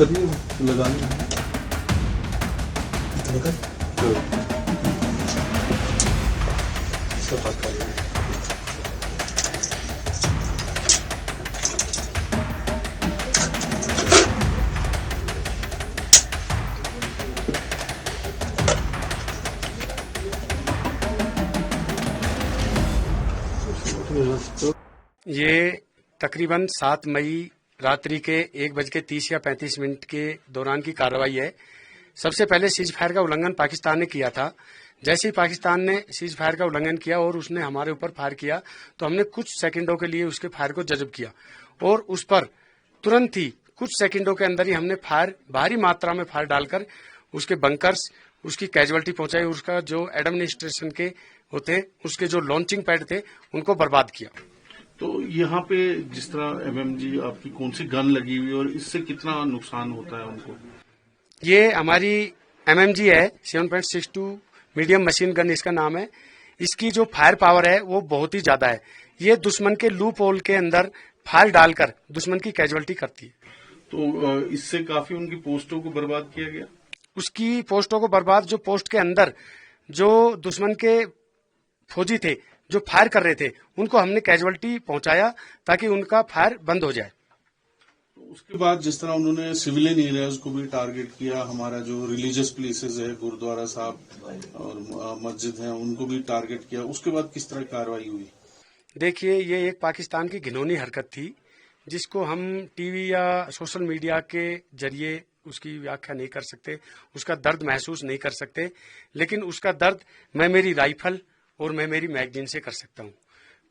करिए लगाने ये तकरीबन 7 मई रात्रि के 1:30 या 35 मिनट के दौरान की कार्रवाई है। सबसे पहले सीज फायर का उल्लंघन पाकिस्तान ने किया था। जैसे ही पाकिस्तान ने सीज फायर का उल्लंघन किया और उसने हमारे ऊपर फायर किया तो हमने कुछ सेकंडों के लिए उसके फायर को जज़ब किया और उस पर तुरंत ही कुछ सेकंडों के अंदर ही हमने फायर भारी मात्रा में फायर डालकर उसके बंकर्स, उसकी कैजुअलिटी पहुंचाई, उसका जो एडमिनिस्ट्रेशन के होते उसके जो लॉन्चिंग पैड थे उनको बर्बाद किया। तो यहाँ पे जिस तरह एमएमजी आपकी कौन सी गन लगी हुई और इससे कितना नुकसान होता है उनको? ये हमारी एमएमजी है, 7.62 मीडियम मशीन गन इसका नाम है। इसकी जो फायर पावर है वो बहुत ही ज्यादा है। ये दुश्मन के लूप होल के अंदर फायर डालकर दुश्मन की कैजुअलिटी करती है। तो इससे काफी उनकी पोस्टों को बर्बाद किया गया। उसकी पोस्टों को बर्बाद, जो पोस्ट के अंदर जो दुश्मन के फौजी थे जो फायर कर रहे थे उनको हमने कैजुअलिटी पहुंचाया ताकि उनका फायर बंद हो जाए। तो उसके बाद जिस तरह उन्होंने सिविलियन एरियाज को भी टारगेट किया, हमारा जो रिलीजियस प्लेसेस है, गुरुद्वारा साहब और मस्जिद है, उनको भी टारगेट किया, उसके बाद किस तरह कार्रवाई हुई? देखिए, ये एक पाकिस्तान की घिनौनी हरकत थी जिसको हम टीवी या सोशल मीडिया के जरिए उसकी व्याख्या नहीं कर सकते, उसका दर्द महसूस नहीं कर सकते, लेकिन उसका दर्द मैं मेरी राइफल और मैं मेरी मैगजीन से कर सकता हूँ।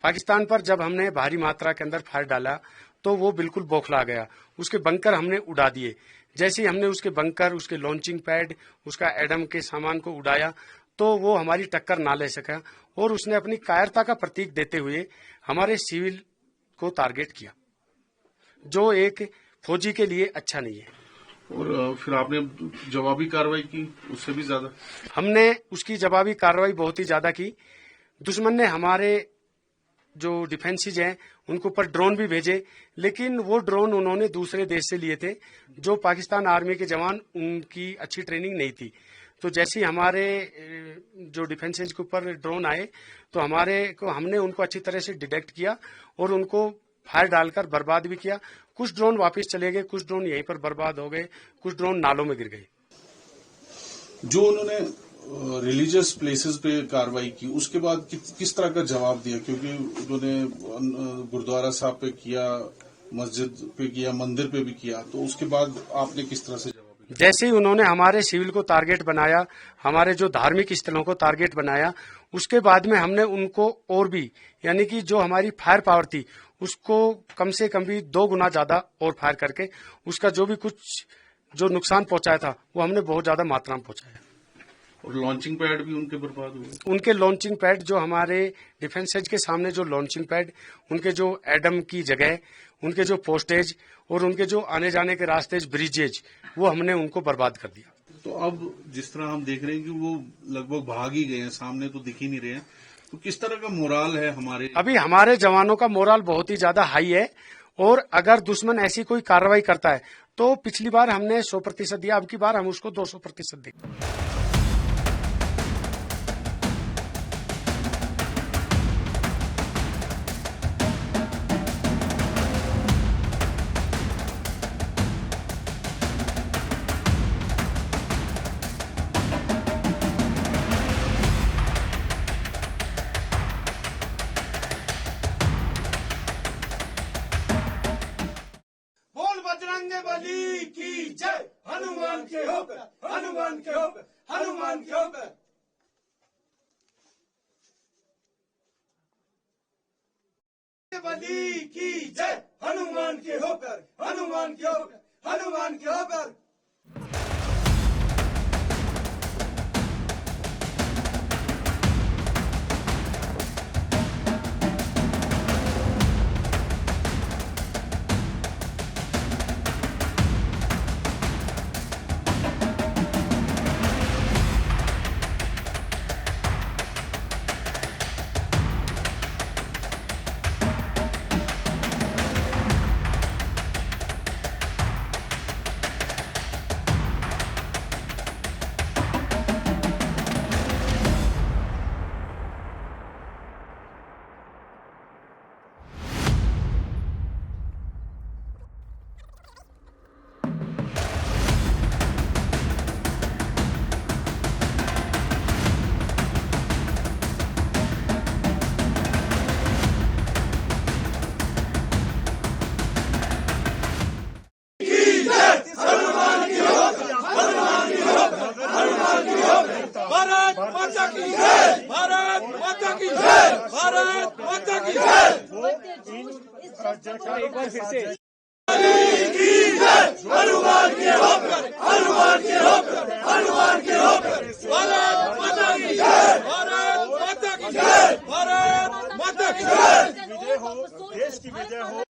पाकिस्तान पर जब हमने भारी मात्रा के अंदर फायर डाला तो वो बिल्कुल बौखला गया। उसके बंकर हमने उड़ा दिए। जैसे ही हमने उसके बंकर, उसके लॉन्चिंग पैड, उसका एडम के सामान को उड़ाया तो वो हमारी टक्कर ना ले सका और उसने अपनी कायरता का प्रतीक देते हुए हमारे सिविल को टारगेट किया, जो एक फौजी के लिए अच्छा नहीं है। और फिर आपने जवाबी कार्रवाई की, उससे भी ज्यादा हमने उसकी जवाबी कार्रवाई बहुत ही ज्यादा की। दुश्मन ने हमारे जो डिफेंसेज हैं उनके ऊपर ड्रोन भी भेजे, लेकिन वो ड्रोन उन्होंने दूसरे देश से लिए थे। जो पाकिस्तान आर्मी के जवान, उनकी अच्छी ट्रेनिंग नहीं थी। तो जैसे ही हमारे जो डिफेंसेज के ऊपर ड्रोन आए तो हमने उनको अच्छी तरह से डिटेक्ट किया और उनको फायर डालकर बर्बाद भी किया। कुछ ड्रोन वापस चले गए, कुछ ड्रोन यहीं पर बर्बाद हो गए, कुछ ड्रोन नालों में गिर गए। जो उन्होंने रिलीजियस प्लेसेस पे कार्रवाई की, उसके बाद किस तरह का जवाब दिया? क्योंकि उन्होंने गुरुद्वारा साहब पे किया, मस्जिद पे किया, मंदिर पे भी किया, तो उसके बाद आपने किस तरह से जवाब दिया? जैसे ही उन्होंने हमारे सिविल को टारगेट बनाया, हमारे जो धार्मिक स्थलों को टारगेट बनाया, उसके बाद में हमने उनको और भी, यानी कि जो हमारी फायर पावर थी उसको कम से कम भी 2 गुना ज्यादा और फायर करके उसका जो भी कुछ जो नुकसान पहुंचाया था वो हमने बहुत ज्यादा मात्रा में पहुंचाया। और लॉन्चिंग पैड भी उनके बर्बाद हुए। उनके लॉन्चिंग पैड, जो हमारे डिफेंसेज के सामने जो लॉन्चिंग पैड, उनके जो एडम की जगह, उनके जो पोस्टेज और उनके जो आने जाने के रास्ते, ब्रिजेज, वो हमने उनको बर्बाद कर दिया। तो अब जिस तरह हम देख रहे हैं कि वो लगभग भाग ही गए हैं, सामने तो दिख ही नहीं रहे हैं, तो किस तरह का मोराल है हमारे? अभी हमारे जवानों का मोराल बहुत ही ज्यादा हाई है और अगर दुश्मन ऐसी कोई कार्रवाई करता है तो पिछली बार हमने 100% दिया, अब की बार हम उसको 200% देंगे। बजरंग बली की जय, हनुमान के होकर, हनुमान के होकर, हनुमान के होकर। बली की जय, हनुमान के होकर, हनुमान के होकर, हनुमान के होकर। भारत माता की जय, भारत माता की जय, भारत माता की जय। एक बार फिर से हनुमान के होकर, हनुमान के होकर, हनुमान के होकर, भारत माता की जय, भारत माता की जय, भारत माता की जय। विजय हो, देश की विजय हो।